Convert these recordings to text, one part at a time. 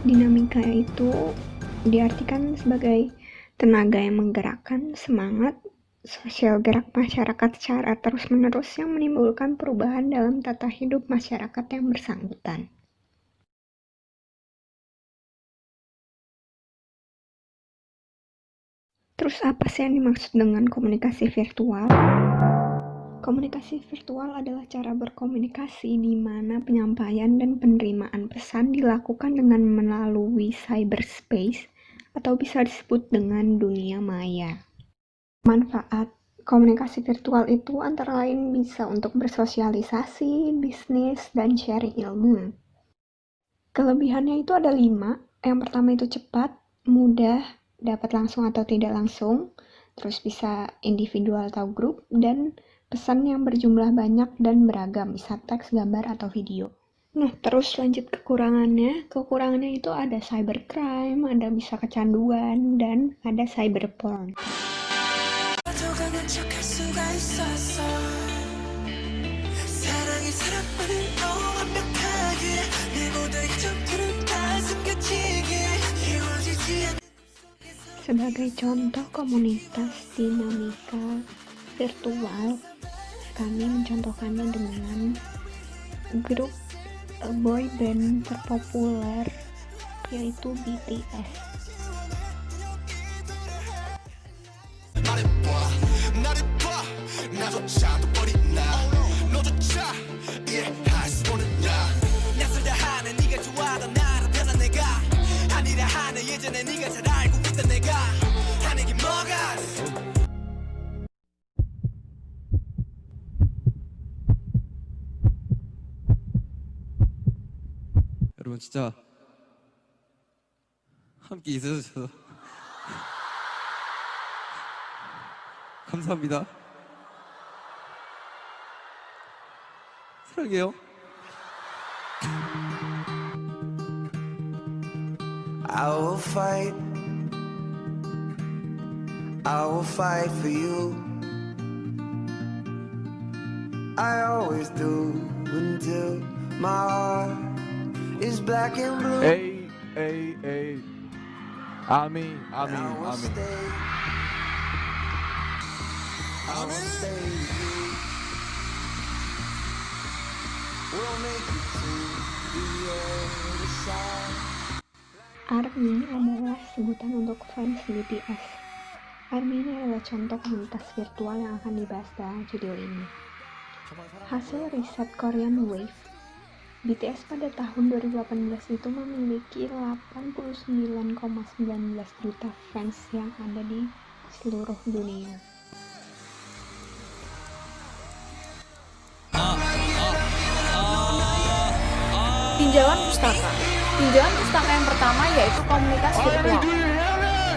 Dinamika itu diartikan sebagai tenaga yang menggerakkan semangat sosial gerak masyarakat secara terus-menerus yang menimbulkan perubahan dalam tata hidup masyarakat yang bersangkutan. Terus apa sih yang dimaksud dengan komunikasi virtual? Komunikasi virtual adalah cara berkomunikasi di mana penyampaian dan penerimaan pesan dilakukan dengan melalui cyberspace atau bisa disebut dengan dunia maya. Manfaat komunikasi virtual itu antara lain bisa untuk bersosialisasi, bisnis, dan sharing ilmu. Kelebihannya itu ada 5. Yang pertama itu cepat, mudah, dapat langsung atau tidak langsung, terus bisa individual atau grup, dan pesan yang berjumlah banyak dan beragam, bisa teks, gambar, atau video. Nah, terus lanjut kekurangannya. Kekurangannya itu ada cybercrime, ada bisa kecanduan, dan ada cyberporn. Sebagai contoh komunitas dinamika virtual, kami mencontohkannya dengan grup boy band terpopuler yaitu BTS. 여러분 진짜 함께 있어주셔서 감사합니다. 사랑해요. I will fight for you. I always do until my heart is black and blue. Hey. Amin. I will stay with you. We'll make it to the other side. ARMY adalah sebutan untuk fans BTS. ARMY ini adalah contoh komunitas virtual yang akan dibahas dalam video ini. Hasil riset Korean Wave, BTS pada tahun 2018 itu memiliki 89,19 juta fans yang ada di seluruh dunia. Tinjauan pustaka. Tinjauan pustaka yang pertama yaitu komunitas virtual.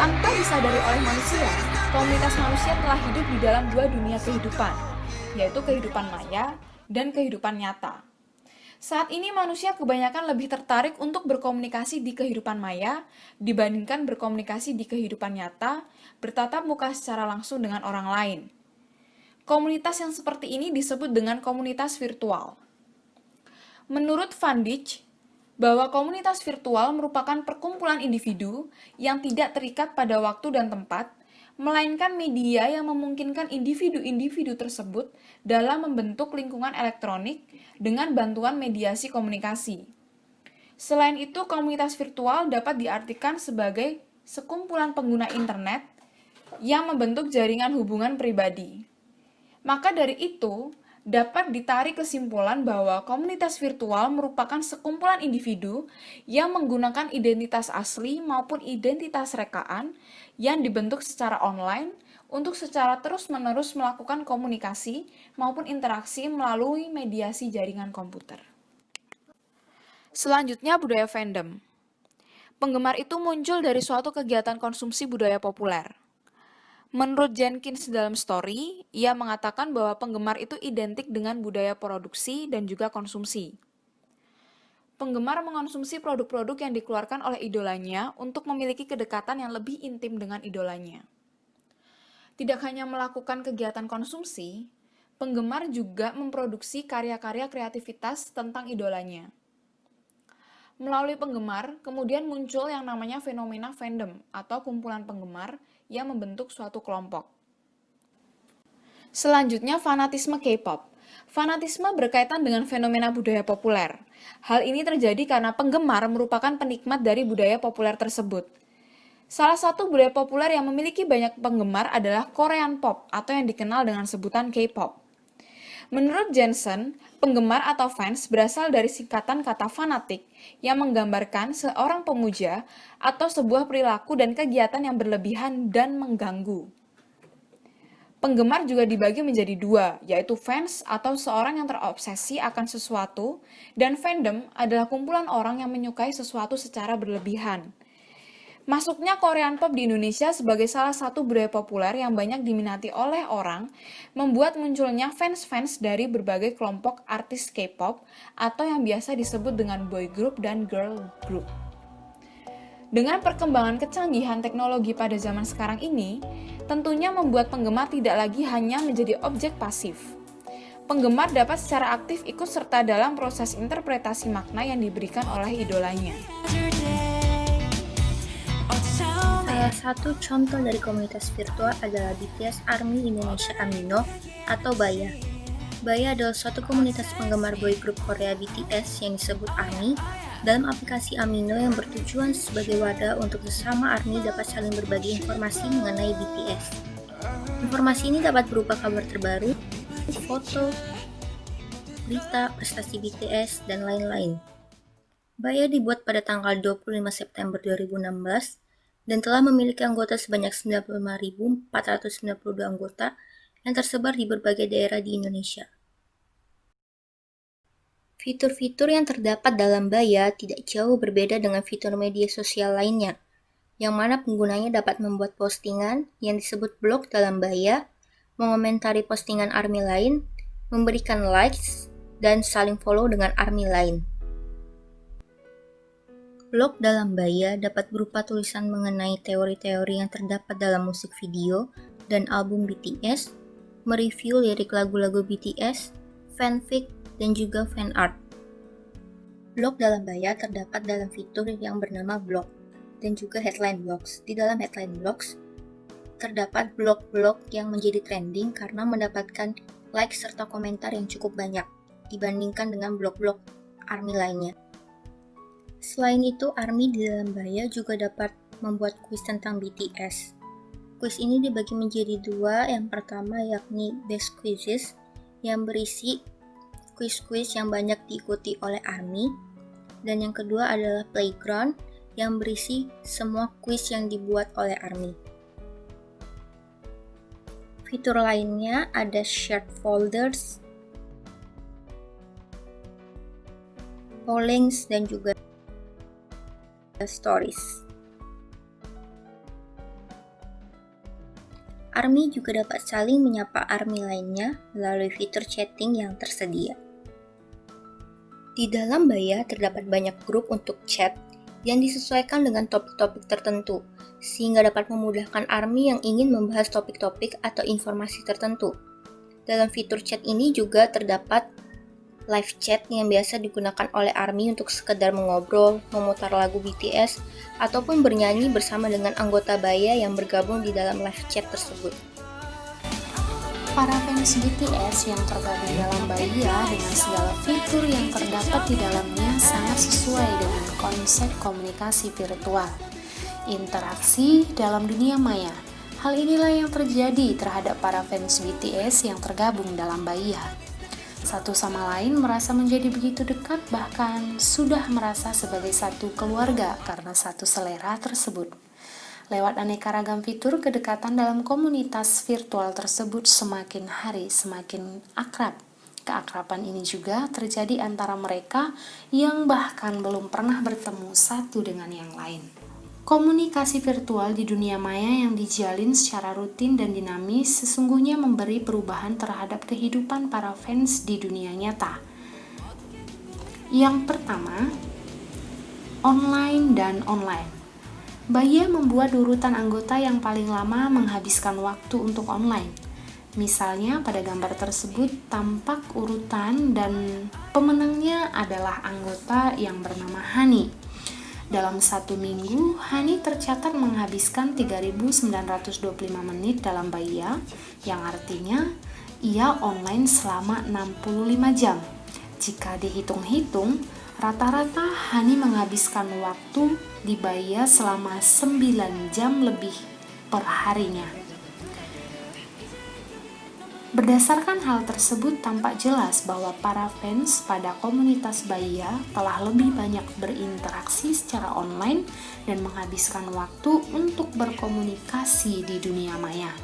Tanpa disadari oleh manusia, komunitas manusia telah hidup di dalam dua dunia kehidupan, yaitu kehidupan maya dan kehidupan nyata. Saat ini manusia kebanyakan lebih tertarik untuk berkomunikasi di kehidupan maya dibandingkan berkomunikasi di kehidupan nyata, bertatap muka secara langsung dengan orang lain. Komunitas yang seperti ini disebut dengan komunitas virtual. Menurut Van Dijk, bahwa komunitas virtual merupakan perkumpulan individu yang tidak terikat pada waktu dan tempat, melainkan media yang memungkinkan individu-individu tersebut dalam membentuk lingkungan elektronik dengan bantuan mediasi komunikasi. Selain itu, komunitas virtual dapat diartikan sebagai sekumpulan pengguna internet yang membentuk jaringan hubungan pribadi. Maka dari itu, dapat ditarik kesimpulan bahwa komunitas virtual merupakan sekumpulan individu yang menggunakan identitas asli maupun identitas rekaan yang dibentuk secara online untuk secara terus-menerus melakukan komunikasi maupun interaksi melalui mediasi jaringan komputer. Selanjutnya, budaya fandom. Penggemar itu muncul dari suatu kegiatan konsumsi budaya populer. Menurut Jenkins dalam story, ia mengatakan bahwa penggemar itu identik dengan budaya produksi dan juga konsumsi. Penggemar mengonsumsi produk-produk yang dikeluarkan oleh idolanya untuk memiliki kedekatan yang lebih intim dengan idolanya. Tidak hanya melakukan kegiatan konsumsi, penggemar juga memproduksi karya-karya kreativitas tentang idolanya. Melalui penggemar, kemudian muncul yang namanya fenomena fandom atau kumpulan penggemar yang membentuk suatu kelompok. Selanjutnya, fanatisme K-pop. Fanatisme berkaitan dengan fenomena budaya populer. Hal ini terjadi karena penggemar merupakan penikmat dari budaya populer tersebut. Salah satu budaya populer yang memiliki banyak penggemar adalah Korean pop atau yang dikenal dengan sebutan K-pop. Menurut Jensen, penggemar atau fans berasal dari singkatan kata fanatik yang menggambarkan seorang pemuja atau sebuah perilaku dan kegiatan yang berlebihan dan mengganggu. Penggemar juga dibagi menjadi dua, yaitu fans atau seorang yang terobsesi akan sesuatu, dan fandom adalah kumpulan orang yang menyukai sesuatu secara berlebihan. Masuknya Korean pop di Indonesia sebagai salah satu budaya populer yang banyak diminati oleh orang, membuat munculnya fans-fans dari berbagai kelompok artis K-pop atau yang biasa disebut dengan boy group dan girl group. Dengan perkembangan kecanggihan teknologi pada zaman sekarang ini, tentunya membuat penggemar tidak lagi hanya menjadi objek pasif. Penggemar dapat secara aktif ikut serta dalam proses interpretasi makna yang diberikan oleh idolanya. Salah satu contoh dari komunitas virtual adalah BTS ARMY Indonesia Amino atau BAYA. BAYA adalah suatu komunitas penggemar boy group Korea BTS yang disebut ARMY dalam aplikasi Amino yang bertujuan sebagai wadah untuk sesama ARMY dapat saling berbagi informasi mengenai BTS. Informasi ini dapat berupa kabar terbaru, foto, berita, prestasi BTS, dan lain-lain. BAYA dibuat pada tanggal 25 September 2016 dan telah memiliki anggota sebanyak 95.492 anggota yang tersebar di berbagai daerah di Indonesia. Fitur-fitur yang terdapat dalam BAYA tidak jauh berbeda dengan fitur media sosial lainnya, yang mana penggunanya dapat membuat postingan yang disebut blog dalam BAYA, mengomentari postingan ARMY lain, memberikan likes, dan saling follow dengan ARMY lain. Blog dalam BAYA dapat berupa tulisan mengenai teori-teori yang terdapat dalam musik video dan album BTS, mereview lirik lagu-lagu BTS, fanfic, dan juga fan art. Blog dalam BAYA terdapat dalam fitur yang bernama blog dan juga headline blogs. Di dalam headline blogs terdapat blog-blog yang menjadi trending karena mendapatkan like serta komentar yang cukup banyak dibandingkan dengan blog-blog ARMY lainnya. Selain itu, ARMY di dalam BAYA juga dapat membuat kuis tentang BTS. Kuis ini dibagi menjadi dua, yang pertama yakni Best Quizzes yang berisi kuis-kuis yang banyak diikuti oleh ARMY, dan yang kedua adalah Playground yang berisi semua kuis yang dibuat oleh ARMY. Fitur lainnya ada Shared Folders, Pollings, dan juga Stories. ARMY juga dapat saling menyapa ARMY lainnya melalui fitur chatting yang tersedia. Di dalam BAYA terdapat banyak grup untuk chat yang disesuaikan dengan topik-topik tertentu, sehingga dapat memudahkan ARMY yang ingin membahas topik-topik atau informasi tertentu. Dalam fitur chat ini juga terdapat live chat yang biasa digunakan oleh ARMY untuk sekedar mengobrol, memutar lagu BTS, ataupun bernyanyi bersama dengan anggota BAYA yang bergabung di dalam live chat tersebut. Para fans BTS yang tergabung dalam BAYA dengan segala fitur yang terdapat di dalamnya sangat sesuai dengan konsep komunikasi virtual. Interaksi dalam dunia maya. Hal inilah yang terjadi terhadap para fans BTS yang tergabung dalam BAYA. Satu sama lain merasa menjadi begitu dekat, bahkan sudah merasa sebagai satu keluarga karena satu selera tersebut. Lewat aneka ragam fitur, kedekatan dalam komunitas virtual tersebut semakin hari semakin akrab. Keakraban ini juga terjadi antara mereka yang bahkan belum pernah bertemu satu dengan yang lain. Komunikasi virtual di dunia maya yang dijalin secara rutin dan dinamis sesungguhnya memberi perubahan terhadap kehidupan para fans di dunia nyata. Yang pertama, online dan online. BAYA membuat urutan anggota yang paling lama menghabiskan waktu untuk online. Misalnya pada gambar tersebut tampak urutan dan pemenangnya adalah anggota yang bernama Hani. Dalam 1 minggu, Hani tercatat menghabiskan 3.925 menit dalam Baya, yang artinya ia online selama 65 jam. Jika dihitung-hitung, rata-rata Hani menghabiskan waktu di Baya selama 9 jam lebih per harinya. Berdasarkan hal tersebut, tampak jelas bahwa para fans pada komunitas Baya telah lebih banyak berinteraksi secara online dan menghabiskan waktu untuk berkomunikasi di dunia maya.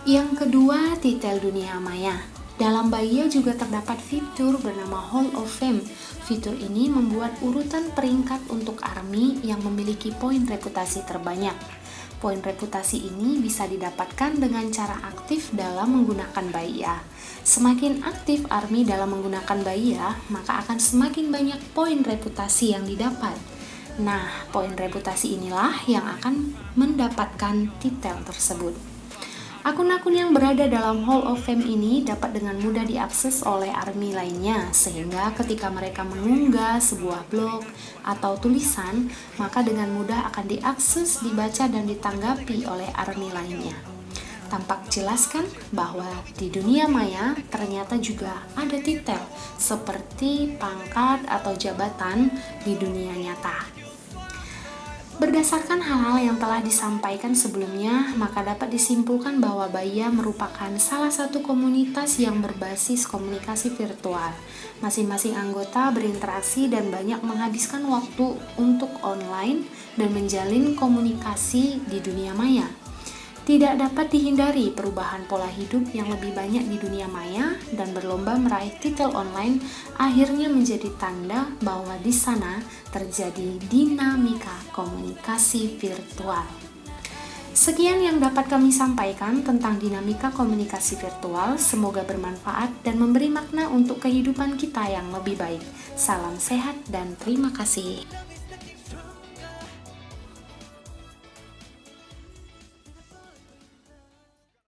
Yang kedua, titel dunia maya. Dalam Baya juga terdapat fitur bernama Hall of Fame. Fitur ini membuat urutan peringkat untuk ARMY yang memiliki poin reputasi terbanyak. Poin reputasi ini bisa didapatkan dengan cara aktif dalam menggunakan Baya. Semakin aktif ARMY dalam menggunakan Baya, maka akan semakin banyak poin reputasi yang didapat. Nah, poin reputasi inilah yang akan mendapatkan titel tersebut. Akun-akun yang berada dalam Hall of Fame ini dapat dengan mudah diakses oleh ARMY lainnya, sehingga ketika mereka mengunggah sebuah blog atau tulisan, maka dengan mudah akan diakses, dibaca, dan ditanggapi oleh ARMY lainnya. Tampak jelas kan bahwa di dunia maya ternyata juga ada titel seperti pangkat atau jabatan di dunia nyata. Berdasarkan hal-hal yang telah disampaikan sebelumnya, maka dapat disimpulkan bahwa Baya merupakan salah satu komunitas yang berbasis komunikasi virtual. Masing-masing anggota berinteraksi dan banyak menghabiskan waktu untuk online dan menjalin komunikasi di dunia maya. Tidak dapat dihindari perubahan pola hidup yang lebih banyak di dunia maya, dan berlomba meraih titel online akhirnya menjadi tanda bahwa di sana terjadi dinamika komunikasi virtual. Sekian yang dapat kami sampaikan tentang dinamika komunikasi virtual. Semoga bermanfaat dan memberi makna untuk kehidupan kita yang lebih baik. Salam sehat dan terima kasih.